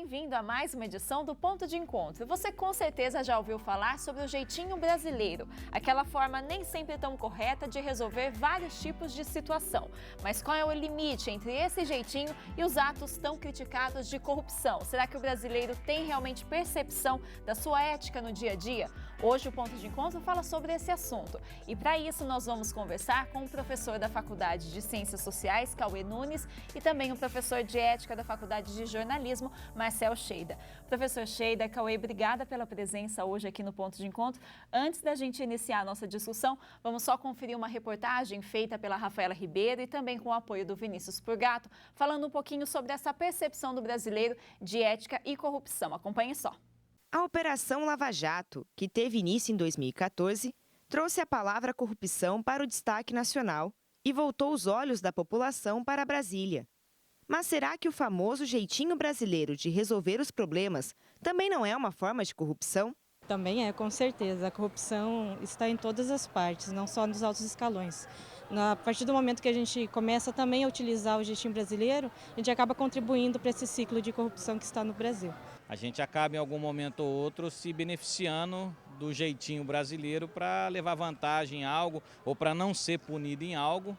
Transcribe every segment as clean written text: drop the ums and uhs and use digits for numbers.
bem-vindo a mais uma edição do Ponto de Encontro. Você com certeza já ouviu falar sobre o jeitinho brasileiro, aquela forma nem sempre tão correta de resolver vários tipos de situação. Mas qual é o limite entre esse jeitinho e os atos tão criticados de corrupção? Será que o brasileiro tem realmente percepção da sua ética no dia a dia? Hoje o Ponto de Encontro fala sobre esse assunto. E para isso nós vamos conversar com o professor da Faculdade de Ciências Sociais, Cauê Nunes, e também o professor de Ética da Faculdade de Jornalismo, Marcel Sheida. Professor Sheida, Cauê, obrigada pela presença hoje aqui no Ponto de Encontro. Antes da gente iniciar a nossa discussão, vamos só conferir uma reportagem feita pela Rafaela Ribeiro e também com o apoio do Vinícius Purgato, falando um pouquinho sobre essa percepção do brasileiro de ética e corrupção. Acompanhe só. A Operação Lava Jato, que teve início em 2014, trouxe a palavra corrupção para o destaque nacional e voltou os olhos da população para Brasília. Mas será que o famoso jeitinho brasileiro de resolver os problemas também não é uma forma de corrupção? Também é, com certeza. A corrupção está em todas as partes, não só nos altos escalões. A partir do momento que a gente começa também a utilizar o jeitinho brasileiro, a gente acaba contribuindo para esse ciclo de corrupção que está no Brasil. A gente acaba em algum momento ou outro se beneficiando do jeitinho brasileiro para levar vantagem em algo ou para não ser punido em algo.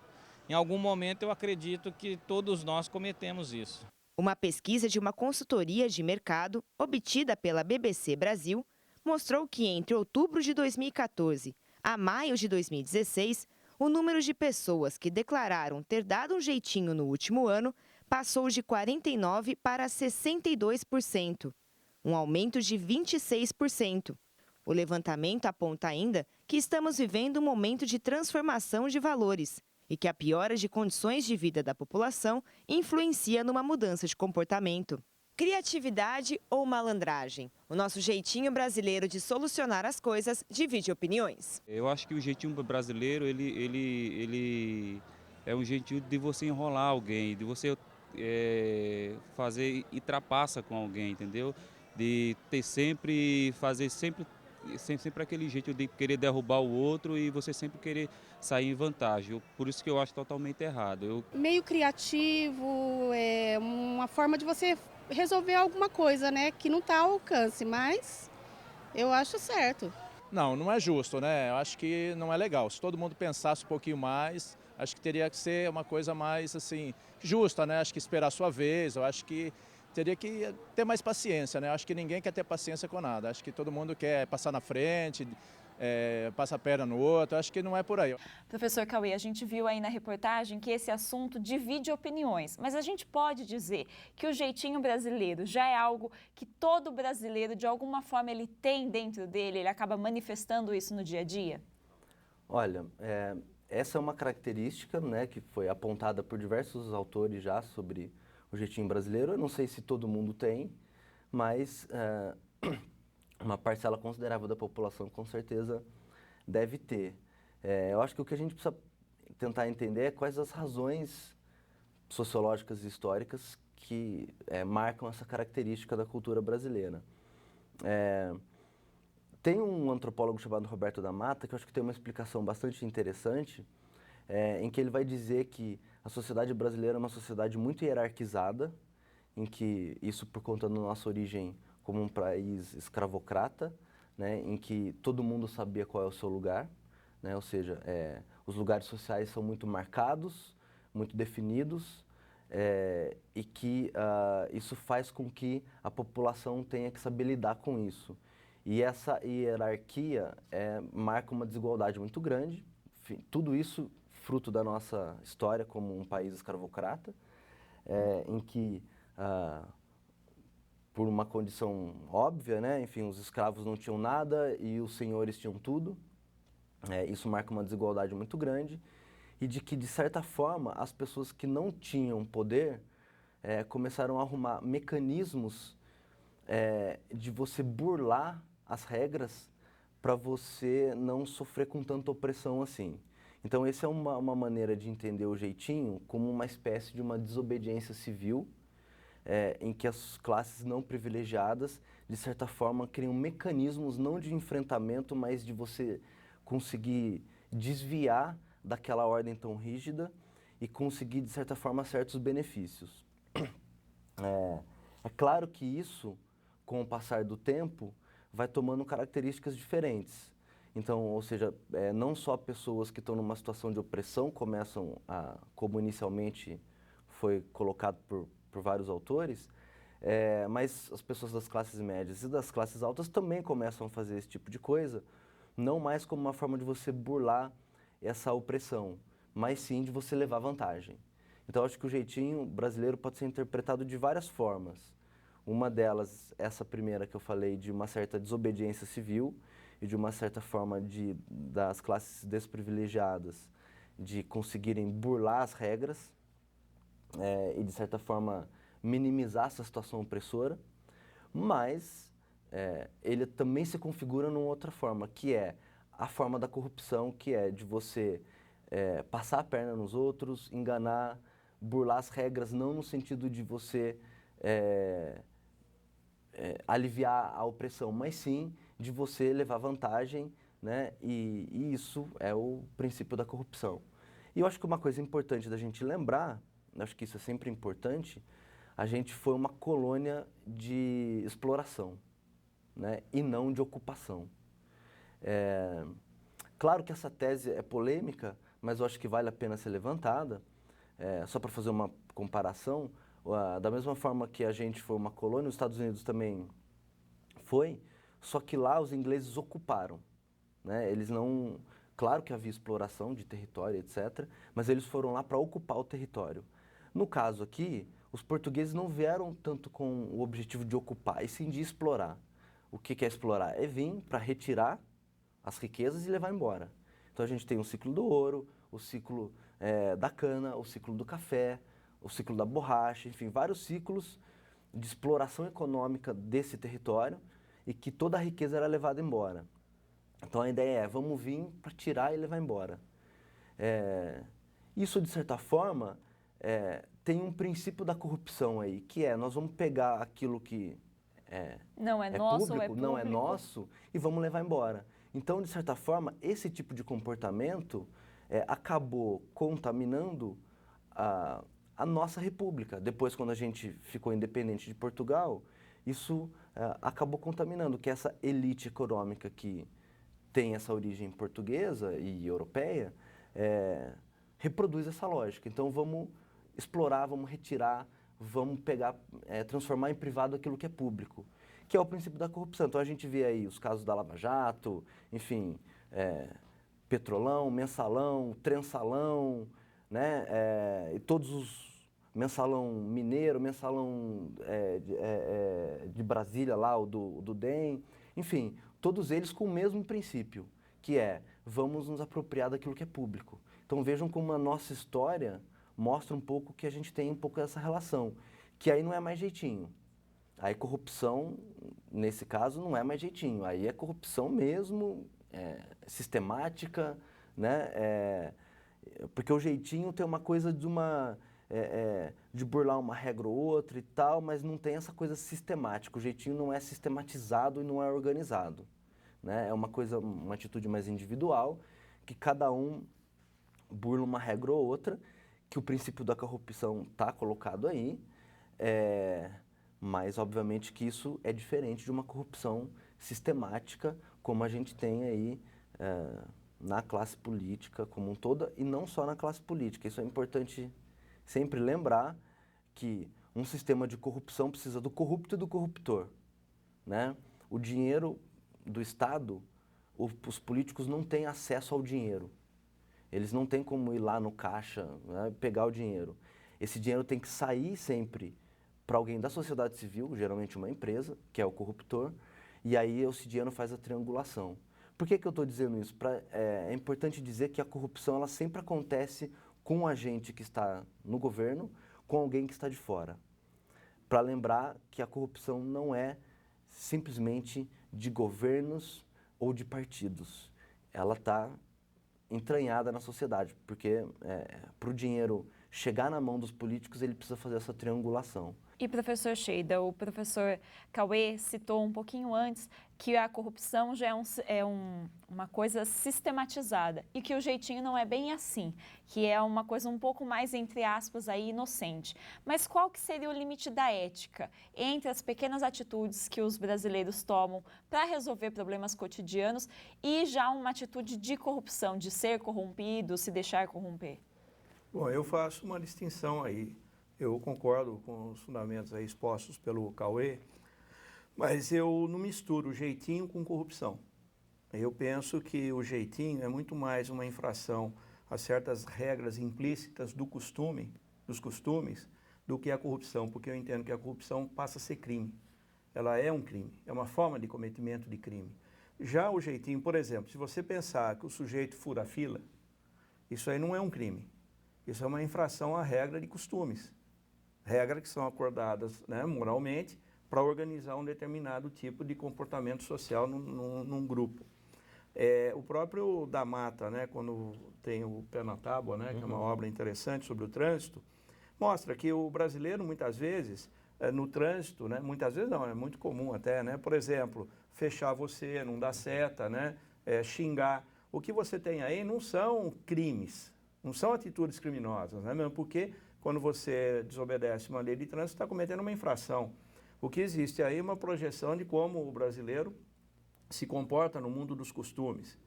Em algum momento eu acredito que todos nós cometemos isso. Uma pesquisa de uma consultoria de mercado, obtida pela BBC Brasil, mostrou que entre outubro de 2014 a maio de 2016, o número de pessoas que declararam ter dado um jeitinho no último ano passou de 49% para 62%, um aumento de 26%. O levantamento aponta ainda que estamos vivendo um momento de transformação de valores e que a piora de condições de vida da população influencia numa mudança de comportamento. Criatividade ou malandragem? O nosso jeitinho brasileiro de solucionar as coisas divide opiniões. Eu acho que o jeitinho brasileiro, ele é um jeitinho de você enrolar alguém, de você fazer e trapaça com alguém, entendeu? De ter fazer sempre aquele jeito de querer derrubar o outro e você sempre querer sair em vantagem. Por isso que eu acho totalmente errado. Meio criativo, é uma forma de você resolver alguma coisa, né, que não está ao alcance, mas eu acho certo. Não é justo, né? Eu acho que não é legal. Se todo mundo pensasse um pouquinho mais, acho que teria que ser uma coisa mais assim justa, né? Acho que esperar a sua vez, eu acho que teria que ter mais paciência, né? Acho que ninguém quer ter paciência com nada. Acho que todo mundo quer passar na frente, passa a perna no outro. Acho que não é por aí. Professor Cauê, a gente viu aí na reportagem que esse assunto divide opiniões, mas a gente pode dizer que o jeitinho brasileiro já é algo que todo brasileiro, de alguma forma, ele tem dentro dele, ele acaba manifestando isso no dia a dia? Olha, essa é uma característica, né, que foi apontada por diversos autores já sobre o jeitinho brasileiro. Eu não sei se todo mundo tem, mas uma parcela considerável da população com certeza deve ter. Eu acho que o que a gente precisa tentar entender é quais as razões sociológicas e históricas que marcam essa característica da cultura brasileira. Tem um antropólogo chamado Roberto da Mata, que eu acho que tem uma explicação bastante interessante, em que ele vai dizer que a sociedade brasileira é uma sociedade muito hierarquizada, em que isso por conta da nossa origem como um país escravocrata, né, em que todo mundo sabia qual é o seu lugar, né, ou seja, os lugares sociais são muito marcados, muito definidos, e que isso faz com que a população tenha que saber lidar com isso. E essa hierarquia marca uma desigualdade muito grande. Enfim, tudo isso fruto da nossa história como um país escravocrata, em que, por uma condição óbvia, né, enfim, os escravos não tinham nada e os senhores tinham tudo. Isso marca uma desigualdade muito grande e de que, de certa forma, as pessoas que não tinham poder começaram a arrumar mecanismos de você burlar as regras para você não sofrer com tanta opressão assim. Então, essa é uma maneira de entender o jeitinho como uma espécie de uma desobediência civil, em que as classes não privilegiadas, de certa forma, criam mecanismos não de enfrentamento, mas de você conseguir desviar daquela ordem tão rígida e conseguir, de certa forma, certos benefícios. É claro que isso, com o passar do tempo, vai tomando características diferentes. Então, ou seja, não só pessoas que estão numa situação de opressão começam a, como inicialmente foi colocado por vários autores, mas as pessoas das classes médias e das classes altas também começam a fazer esse tipo de coisa, não mais como uma forma de você burlar essa opressão, mas sim de você levar vantagem. Então, acho que o jeitinho brasileiro pode ser interpretado de várias formas. Uma delas, essa primeira que eu falei, de uma certa desobediência civil e de uma certa forma das classes desprivilegiadas de conseguirem burlar as regras e, de certa forma, minimizar essa situação opressora, mas ele também se configura numa outra forma, que é a forma da corrupção, que é de você passar a perna nos outros, enganar, burlar as regras, não no sentido de você aliviar a opressão, mas sim de você levar vantagem, né? E isso é o princípio da corrupção. E eu acho que uma coisa importante da gente lembrar, acho que isso é sempre importante, a gente foi uma colônia de exploração, né? E não de ocupação. Claro que essa tese é polêmica, mas eu acho que vale a pena ser levantada, só para fazer uma comparação. Da mesma forma que a gente foi uma colônia, os Estados Unidos também foi, só que lá os ingleses ocuparam, né? Eles não... Claro que havia exploração de território, etc., mas eles foram lá para ocupar o território. No caso aqui, os portugueses não vieram tanto com o objetivo de ocupar, e sim de explorar. O que é explorar? É vir para retirar as riquezas e levar embora. Então a gente tem o ciclo do ouro, o ciclo da cana, o ciclo do café, o ciclo da borracha, enfim, vários ciclos de exploração econômica desse território e que toda a riqueza era levada embora. Então a ideia é, vamos vir para tirar e levar embora. Isso, de certa forma, tem um princípio da corrupção aí, que nós vamos pegar aquilo que não é nosso, público, é público, não é nosso, e vamos levar embora. Então, de certa forma, esse tipo de comportamento acabou contaminando a nossa república. Depois, quando a gente ficou independente de Portugal, isso acabou contaminando, que essa elite econômica que tem essa origem portuguesa e europeia, reproduz essa lógica. Então, vamos explorar, vamos retirar, vamos pegar, transformar em privado aquilo que é público, que é o princípio da corrupção. Então, a gente vê aí os casos da Lava Jato, enfim, Petrolão, Mensalão, Trensalão, né? E todos os Mensalão Mineiro, Mensalão de Brasília lá, o do DEM, enfim, todos eles com o mesmo princípio, que vamos nos apropriar daquilo que é público. Então vejam como a nossa história mostra um pouco que a gente tem um pouco essa relação, que aí não é mais jeitinho. Aí corrupção, nesse caso, não é mais jeitinho, aí é corrupção mesmo, sistemática, né? Porque o jeitinho tem uma coisa de burlar uma regra ou outra e tal, mas não tem essa coisa sistemática. O jeitinho não é sistematizado e não é organizado, né? É uma coisa, uma atitude mais individual, que cada um burla uma regra ou outra, que o princípio da corrupção está colocado aí, mas obviamente que isso é diferente de uma corrupção sistemática, como a gente tem aí na classe política como um todo, e não só na classe política. Isso é importante sempre lembrar, que um sistema de corrupção precisa do corrupto e do corruptor, né? O dinheiro do Estado, os políticos não têm acesso ao dinheiro. Eles não têm como ir lá no caixa, né, pegar o dinheiro. Esse dinheiro tem que sair sempre para alguém da sociedade civil, geralmente uma empresa, que é o corruptor, e aí esse dinheiro faz a triangulação. Por que eu estou dizendo isso? É importante dizer que a corrupção ela sempre acontece com um agente que está no governo, com alguém que está de fora. Para lembrar que a corrupção não é simplesmente de governos ou de partidos. Ela está entranhada na sociedade, porque para o dinheiro chegar na mão dos políticos, ele precisa fazer essa triangulação. E professor Sheida, o professor Cauê citou um pouquinho antes que a corrupção já uma coisa sistematizada e que o jeitinho não é bem assim, que é uma coisa um pouco mais, entre aspas, aí, inocente. Mas qual que seria o limite da ética entre as pequenas atitudes que os brasileiros tomam para resolver problemas cotidianos e já uma atitude de corrupção, de ser corrompido, se deixar corromper? Bom, eu faço uma distinção aí. Eu concordo com os fundamentos aí expostos pelo Cauê, mas eu não misturo jeitinho com corrupção. Eu penso que o jeitinho é muito mais uma infração a certas regras implícitas dos costumes, do que a corrupção, porque eu entendo que a corrupção passa a ser crime. Ela é um crime, é uma forma de cometimento de crime. Já o jeitinho, por exemplo, se você pensar que o sujeito fura a fila, isso aí não é um crime. Isso é uma infração à regra de costumes. Regras que são acordadas, né, moralmente para organizar um determinado tipo de comportamento social num grupo. O próprio da Mata, né, quando tem o Pé na Tábua, né, que é uma obra interessante sobre o trânsito, mostra que o brasileiro, muitas vezes, no trânsito, né, muitas vezes não, é muito comum até, né, por exemplo, fechar você, não dar seta, né, xingar. O que você tem aí não são crimes, não são atitudes criminosas, né, mesmo porque quando você desobedece uma lei de trânsito, está cometendo uma infração. O que existe aí é uma projeção de como o brasileiro se comporta no mundo dos costumes.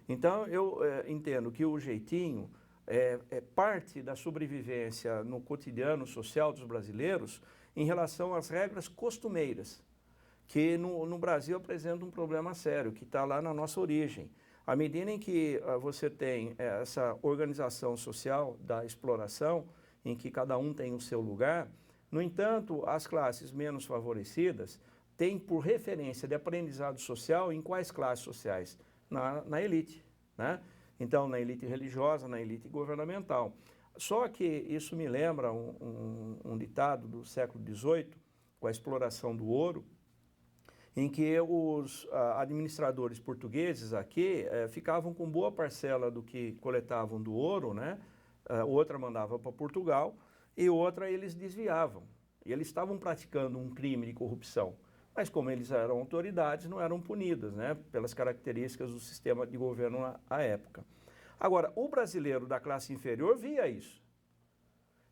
Então, eu entendo que o jeitinho é parte da sobrevivência no cotidiano social dos brasileiros em relação às regras costumeiras, que no Brasil apresenta um problema sério, que está lá na nossa origem. À medida em que você tem essa organização social da exploração, em que cada um tem o seu lugar, no entanto, as classes menos favorecidas têm por referência de aprendizado social em quais classes sociais? Na elite, né? Então, na elite religiosa, na elite governamental. Só que isso me lembra um ditado do século XVIII, com a exploração do ouro, em que os administradores portugueses aqui ficavam com boa parcela do que coletavam do ouro, né? Outra mandava para Portugal e outra eles desviavam. E eles estavam praticando um crime de corrupção. Mas como eles eram autoridades, não eram punidas, né, pelas características do sistema de governo à época. Agora, o brasileiro da classe inferior via isso.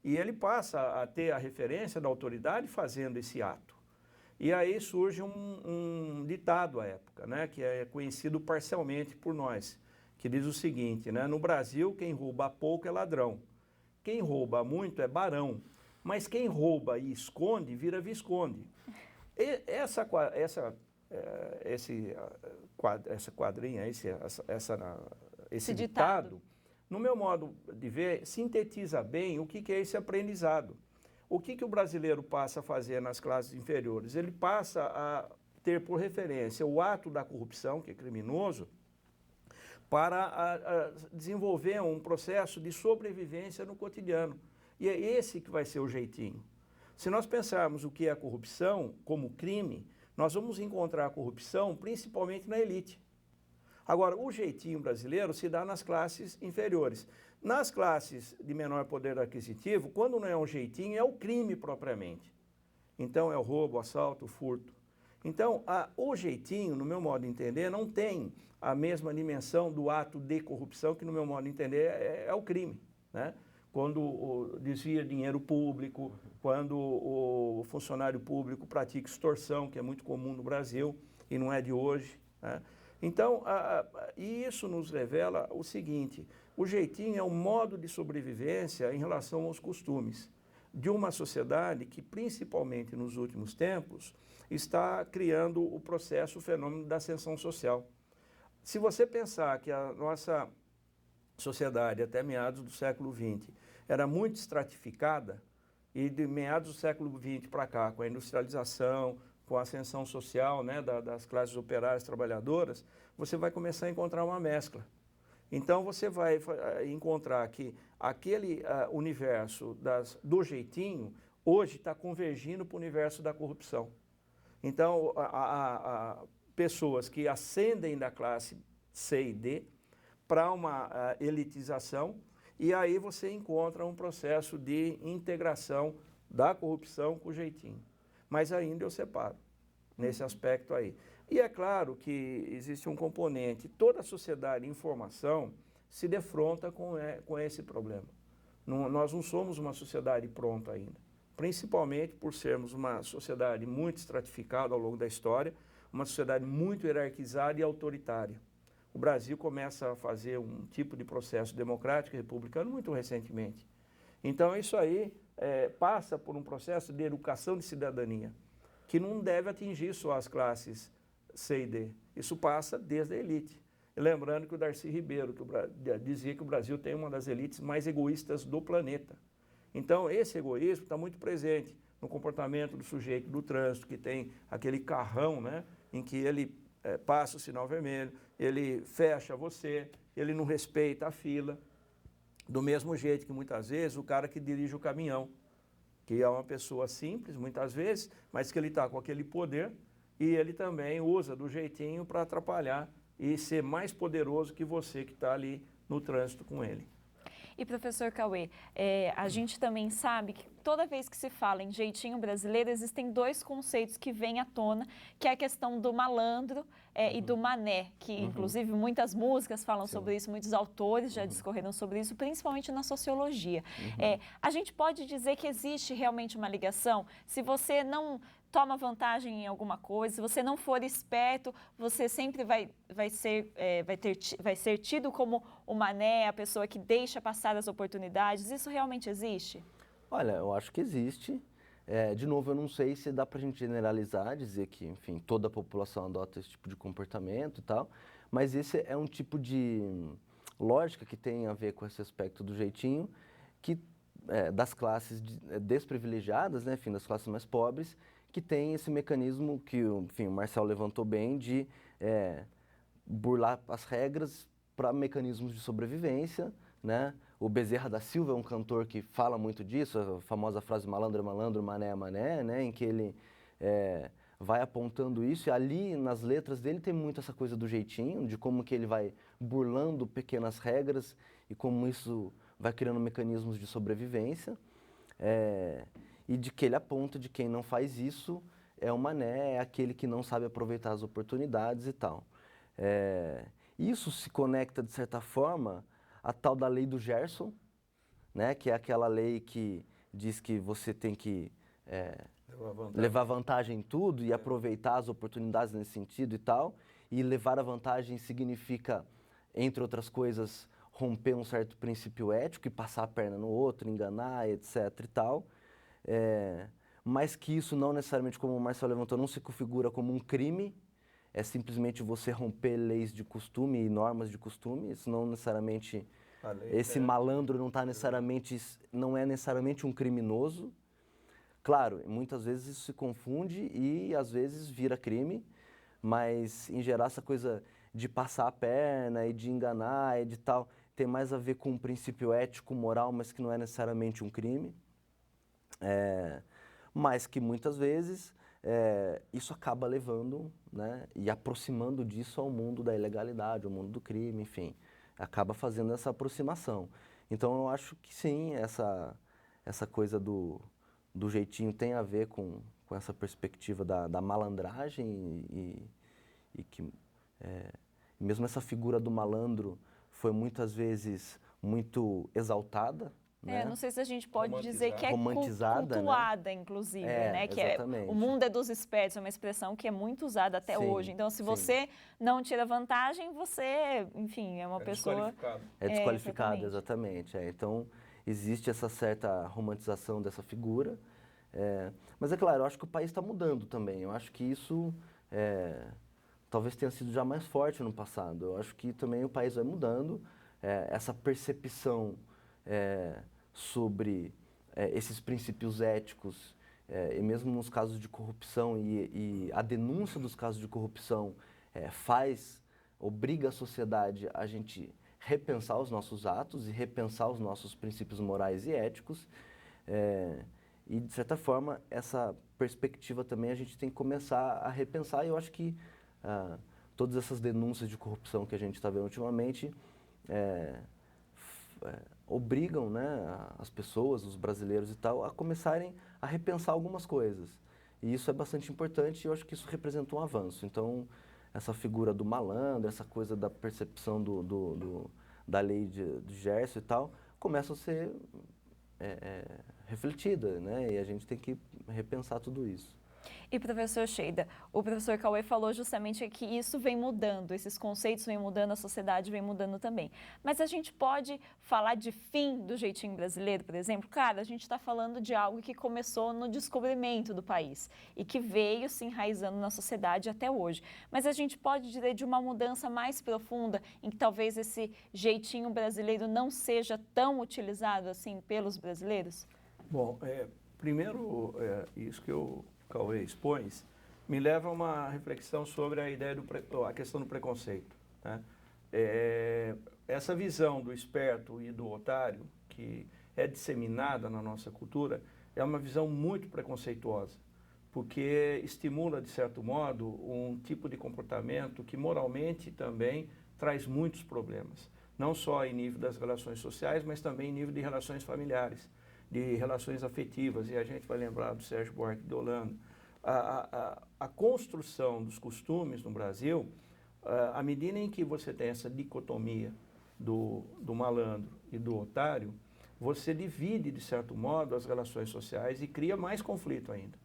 E ele passa a ter a referência da autoridade fazendo esse ato. E aí surge um ditado à época, né, que é conhecido parcialmente por nós, que diz o seguinte, né, no Brasil, quem rouba pouco é ladrão. Quem rouba muito é barão. Mas quem rouba e esconde, vira visconde. Esse ditado, no meu modo de ver, sintetiza bem o que é esse aprendizado. O que o brasileiro passa a fazer nas classes inferiores? Ele passa a ter por referência o ato da corrupção, que é criminoso, para desenvolver um processo de sobrevivência no cotidiano. E é esse que vai ser o jeitinho. Se nós pensarmos o que é a corrupção como crime, nós vamos encontrar a corrupção principalmente na elite. Agora, o jeitinho brasileiro se dá nas classes inferiores. Nas classes de menor poder aquisitivo, quando não é um jeitinho, é o crime propriamente. Então, é o roubo, o assalto, o furto. Então, o jeitinho, no meu modo de entender, não tem a mesma dimensão do ato de corrupção, que no meu modo de entender é o crime, né? Quando desvia dinheiro público, quando o funcionário público pratica extorsão, que é muito comum no Brasil e não é de hoje, né? Então, isso nos revela o seguinte, o jeitinho é um modo de sobrevivência em relação aos costumes de uma sociedade que, principalmente nos últimos tempos, está criando o processo, o fenômeno da ascensão social. Se você pensar que a nossa sociedade, até meados do século XX, era muito estratificada, e de meados do século XX para cá, com a industrialização, com a ascensão social, né, das classes operárias trabalhadoras, você vai começar a encontrar uma mescla. Então, você vai encontrar que aquele universo do jeitinho, hoje está convergindo para o universo da corrupção. Então, pessoas que ascendem da classe C e D para uma elitização, e aí você encontra um processo de integração da corrupção com o jeitinho. Mas ainda eu separo nesse aspecto aí. E é claro que existe um componente, toda a sociedade em informação se defronta com esse problema. Nós não somos uma sociedade pronta ainda, principalmente por sermos uma sociedade muito estratificada ao longo da história, uma sociedade muito hierarquizada e autoritária. O Brasil começa a fazer um tipo de processo democrático e republicano muito recentemente. Então isso aí passa por um processo de educação de cidadania, que não deve atingir só as classes C e D. Isso passa desde a elite. E lembrando que o Darcy Ribeiro dizia que o Brasil tem uma das elites mais egoístas do planeta. Então esse egoísmo está muito presente no comportamento do sujeito do trânsito, que tem aquele carrão, né, em que ele passa o sinal vermelho, ele fecha você, ele não respeita a fila. Do mesmo jeito que muitas vezes o cara que dirige o caminhão, que é uma pessoa simples muitas vezes, mas que ele está com aquele poder e ele também usa do jeitinho para atrapalhar e ser mais poderoso que você que está ali no trânsito com ele. E professor Cauê, a gente também sabe que toda vez que se fala em jeitinho brasileiro, existem dois conceitos que vêm à tona, que é a questão do malandro e do mané, que inclusive muitas músicas falam sobre isso, muitos autores já discorreram sobre isso, principalmente na sociologia. A gente pode dizer que existe realmente uma ligação? Se você não toma vantagem em alguma coisa, se você não for esperto, você sempre vai ser tido como o mané, a pessoa que deixa passar as oportunidades. Isso realmente existe? Olha, eu acho que existe. De novo, eu não sei se dá para a gente generalizar, dizer que, enfim, toda a população adota esse tipo de comportamento e tal, mas esse é um tipo de lógica que tem a ver com esse aspecto do jeitinho, que das classes desprivilegiadas, né, enfim, das classes mais pobres, que tem esse mecanismo que, enfim, o Marcel levantou bem, de burlar as regras para mecanismos de sobrevivência, né? O Bezerra da Silva é um cantor que fala muito disso, a famosa frase malandro é malandro, mané é mané, né? Em que ele vai apontando isso, e ali nas letras dele tem muito essa coisa do jeitinho, de como que ele vai burlando pequenas regras e como isso vai criando mecanismos de sobrevivência. E de que ele aponta de quem não faz isso é o mané, é aquele que não sabe aproveitar as oportunidades e tal. Isso se conecta, de certa forma, à tal da lei do Gerson, né, que é aquela lei que diz que você tem que levar vantagem em tudo e aproveitar as oportunidades nesse sentido e tal. E levar a vantagem significa, entre outras coisas, romper um certo princípio ético e passar a perna no outro, enganar, etc. e tal. Mas que isso não necessariamente, como o Marcelo levantou, não se configura como um crime, é simplesmente você romper leis de costume e normas de costume. Isso não necessariamente, esse malandro não é necessariamente um criminoso. Claro, muitas vezes isso se confunde e às vezes vira crime, mas em geral essa coisa de passar a perna e de enganar e de tal, tem mais a ver com um princípio ético, moral, mas que não é necessariamente um crime. Mas que muitas vezes isso acaba levando, né, e aproximando disso ao mundo da ilegalidade, ao mundo do crime, enfim, acaba fazendo essa aproximação. Então eu acho que sim, essa coisa do jeitinho tem a ver com essa perspectiva da malandragem e que mesmo essa figura do malandro foi muitas vezes muito exaltada. Não sei se a gente pode dizer que é romantizada, cultuada, né? Inclusive, né? Que exatamente. O mundo é dos espertos, é uma expressão que é muito usada até hoje. Então, se você não tira vantagem, você, enfim, é uma pessoa... É desqualificado, exatamente. Então, existe essa certa romantização dessa figura. Mas é claro, eu acho que o país está mudando também. Eu acho que isso talvez tenha sido já mais forte no passado. Eu acho que também o país vai mudando. Essa percepção sobre esses princípios éticos, e mesmo nos casos de corrupção, e a denúncia dos casos de corrupção obriga a sociedade a gente repensar os nossos atos e repensar os nossos princípios morais e éticos. E, de certa forma, essa perspectiva também a gente tem que começar a repensar. E eu acho que todas essas denúncias de corrupção que a gente está vendo ultimamente obrigam, né, as pessoas, os brasileiros e tal, a começarem a repensar algumas coisas. E isso é bastante importante e eu acho que isso representa um avanço. Então, essa figura do malandro, essa coisa da percepção da lei de Gerson e tal, começa a ser refletida, né? E a gente tem que repensar tudo isso. E, professor Sheida, o professor Cauê falou justamente que isso vem mudando, esses conceitos vêm mudando, a sociedade vem mudando também. Mas a gente pode falar de fim do jeitinho brasileiro, por exemplo? Cara, a gente está falando de algo que começou no descobrimento do país e que veio se enraizando na sociedade até hoje. Mas a gente pode dizer de uma mudança mais profunda, em que talvez esse jeitinho brasileiro não seja tão utilizado assim pelos brasileiros? Bom, primeiro, isso que o Cauê expõe, me leva a uma reflexão sobre a ideia a questão do preconceito, né? Essa visão do esperto e do otário, que é disseminada na nossa cultura, é uma visão muito preconceituosa, porque estimula, de certo modo, um tipo de comportamento que moralmente também traz muitos problemas, não só em nível das relações sociais, mas também em nível de relações familiares, de relações afetivas, e a gente vai lembrar do Sérgio Buarque de Holanda. A construção dos costumes no Brasil, à medida em que você tem essa dicotomia do malandro e do otário, você divide, de certo modo, as relações sociais e cria mais conflito ainda,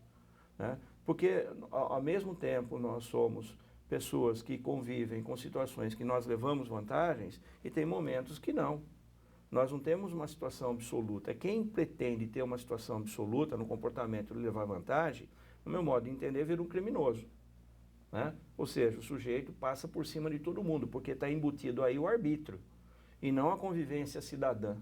né? Porque, ao mesmo tempo, nós somos pessoas que convivem com situações que nós levamos vantagens e tem momentos que não. Nós não temos uma situação absoluta. Quem pretende ter uma situação absoluta no comportamento de levar vantagem, no meu modo de entender, vira um criminoso, né? Ou seja, o sujeito passa por cima de todo mundo, porque está embutido aí o arbítrio e não a convivência cidadã.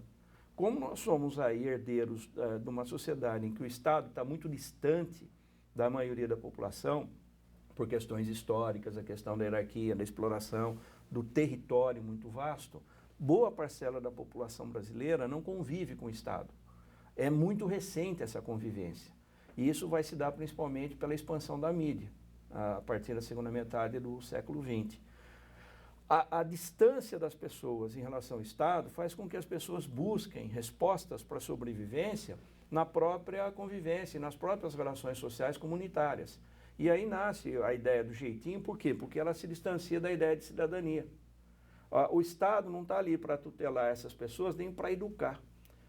Como nós somos aí herdeiros de uma sociedade em que o Estado está muito distante da maioria da população, por questões históricas, a questão da hierarquia, da exploração, do território muito vasto, boa parcela da população brasileira não convive com o Estado. É muito recente essa convivência. E isso vai se dar principalmente pela expansão da mídia, a partir da segunda metade do século XX. A distância das pessoas em relação ao Estado faz com que as pessoas busquem respostas para a sobrevivência na própria convivência, nas próprias relações sociais comunitárias. E aí nasce a ideia do jeitinho, por quê? Porque ela se distancia da ideia de cidadania. O Estado não está ali para tutelar essas pessoas, nem para educar.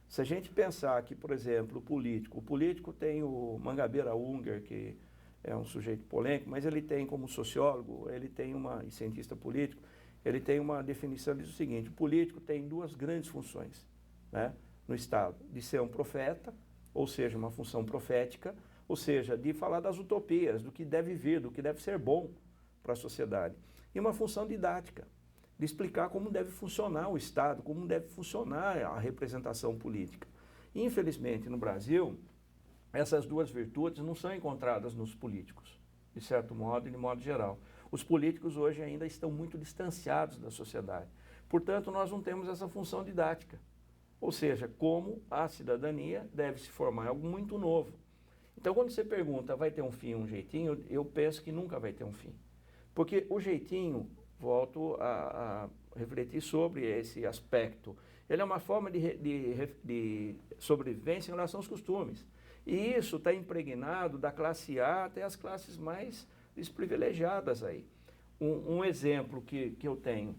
Se a gente pensar que, por exemplo, o político tem o Mangabeira Unger, que é um sujeito polêmico, mas ele tem como sociólogo, e cientista político, ele tem uma definição que diz o seguinte: o político tem duas grandes funções, né, no Estado, de ser um profeta, ou seja, uma função profética, ou seja, de falar das utopias, do que deve vir, do que deve ser bom para a sociedade, e uma função didática, de explicar como deve funcionar o Estado, como deve funcionar a representação política. Infelizmente, no Brasil, essas duas virtudes não são encontradas nos políticos, de certo modo e de modo geral. Os políticos hoje ainda estão muito distanciados da sociedade. Portanto, nós não temos essa função didática, ou seja, como a cidadania deve se formar em algo muito novo. Então, quando você pergunta, vai ter um fim, um jeitinho, eu penso que nunca vai ter um fim. Porque o jeitinho, volto a refletir sobre esse aspecto, ele é uma forma de sobrevivência em relação aos costumes. E isso está impregnado da classe A até as classes mais desprivilegiadas aí. Um exemplo que eu tenho,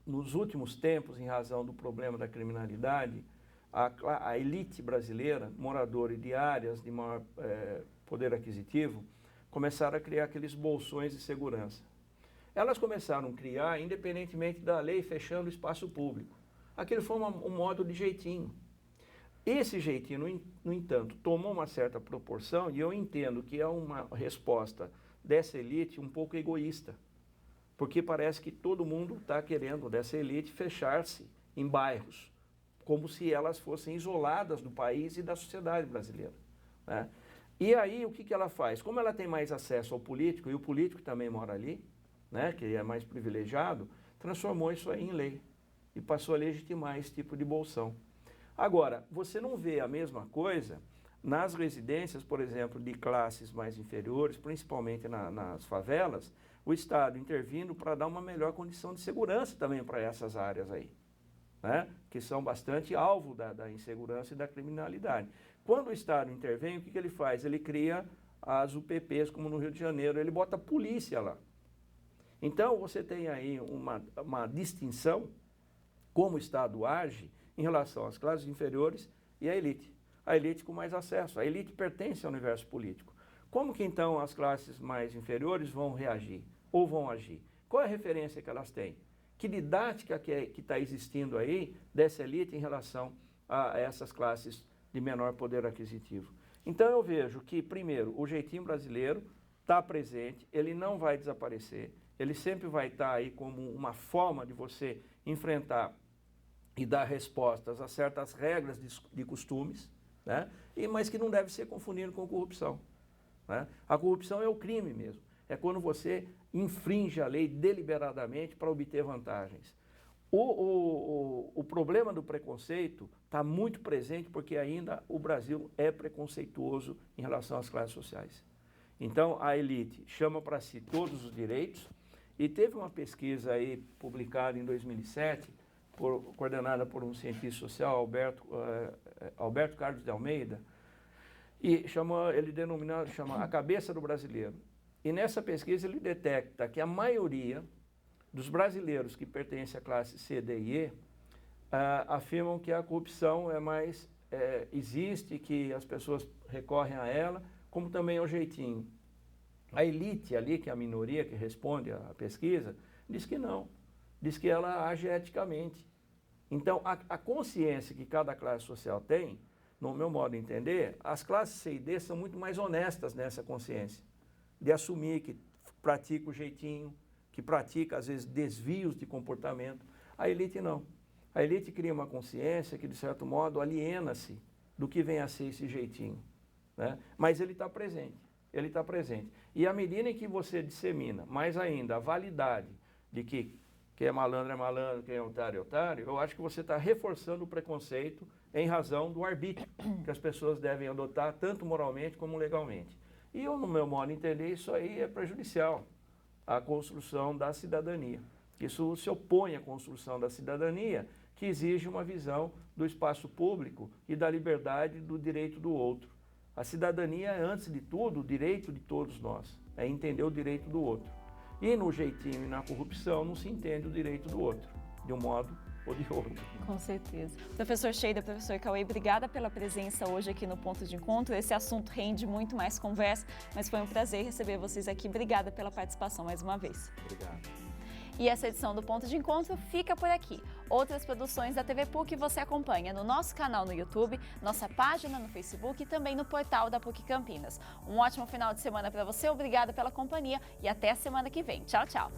nos últimos tempos, em razão do problema da criminalidade, a elite brasileira, moradora de áreas de maior poder aquisitivo, começaram a criar aqueles bolsões de segurança. Elas começaram a criar, independentemente da lei, fechando o espaço público. Aquele foi um modo de jeitinho. Esse jeitinho, no entanto, tomou uma certa proporção e eu entendo que é uma resposta dessa elite um pouco egoísta, porque parece que todo mundo está querendo, dessa elite, fechar-se em bairros, como se elas fossem isoladas do país e da sociedade brasileira, né? E aí, o que ela faz? Como ela tem mais acesso ao político, e o político também mora ali, né, que é mais privilegiado, transformou isso aí em lei e passou a legitimar esse tipo de bolsão. Agora, você não vê a mesma coisa nas residências, por exemplo, de classes mais inferiores, principalmente nas favelas, o Estado intervindo para dar uma melhor condição de segurança também para essas áreas aí, né, que são bastante alvo da insegurança e da criminalidade. Quando o Estado intervém, o que ele faz? Ele cria as UPPs, como no Rio de Janeiro, ele bota a polícia lá. Então, você tem aí uma distinção, como o Estado age em relação às classes inferiores e à elite. A elite com mais acesso. A elite pertence ao universo político. Como que, então, as classes mais inferiores vão reagir ou vão agir? Qual é a referência que elas têm? Que didática que está existindo aí dessa elite em relação a essas classes de menor poder aquisitivo? Então, eu vejo que, primeiro, o jeitinho brasileiro está presente, ele não vai desaparecer, ele sempre vai estar aí como uma forma de você enfrentar e dar respostas a certas regras de costumes, né? Mas que não deve ser confundido com corrupção, né? A corrupção é o crime mesmo, é quando você infringe a lei deliberadamente para obter vantagens. O problema do preconceito está muito presente porque ainda o Brasil é preconceituoso em relação às classes sociais. Então, a elite chama para si todos os direitos e teve uma pesquisa aí publicada em 2007, coordenada por um cientista social, Alberto Carlos de Almeida, e ele chama A Cabeça do Brasileiro. E nessa pesquisa ele detecta que a maioria dos brasileiros que pertencem à classe C, D e E afirmam que a corrupção existe, que as pessoas recorrem a ela, como também ao jeitinho. A elite ali, que é a minoria que responde à pesquisa, diz que não, diz que ela age eticamente. Então, a consciência que cada classe social tem, no meu modo de entender, as classes C e D são muito mais honestas nessa consciência, de assumir que pratica o jeitinho, que pratica, às vezes, desvios de comportamento. A elite não. A elite cria uma consciência que, de certo modo, aliena-se do que vem a ser esse jeitinho, né? Mas ele está presente, ele está presente. E à medida em que você dissemina, mais ainda, a validade de que quem é malandro, quem é otário, eu acho que você está reforçando o preconceito em razão do arbítrio que as pessoas devem adotar, tanto moralmente como legalmente. E eu, no meu modo de entender, isso aí é prejudicial à construção da cidadania. Isso se opõe à construção da cidadania, que exige uma visão do espaço público e da liberdade do direito do outro. A cidadania é, antes de tudo, o direito de todos nós, é entender o direito do outro. E no jeitinho e na corrupção não se entende o direito do outro, de um modo ou de outro. Com certeza. Professor Sheida, professor Cauê, obrigada pela presença hoje aqui no Ponto de Encontro. Esse assunto rende muito mais conversa, mas foi um prazer receber vocês aqui. Obrigada pela participação mais uma vez. Obrigado. E essa edição do Ponto de Encontro fica por aqui. Outras produções da TV PUC você acompanha no nosso canal no YouTube, nossa página no Facebook e também no portal da PUC Campinas. Um ótimo final de semana para você, obrigada pela companhia e até a semana que vem. Tchau, tchau.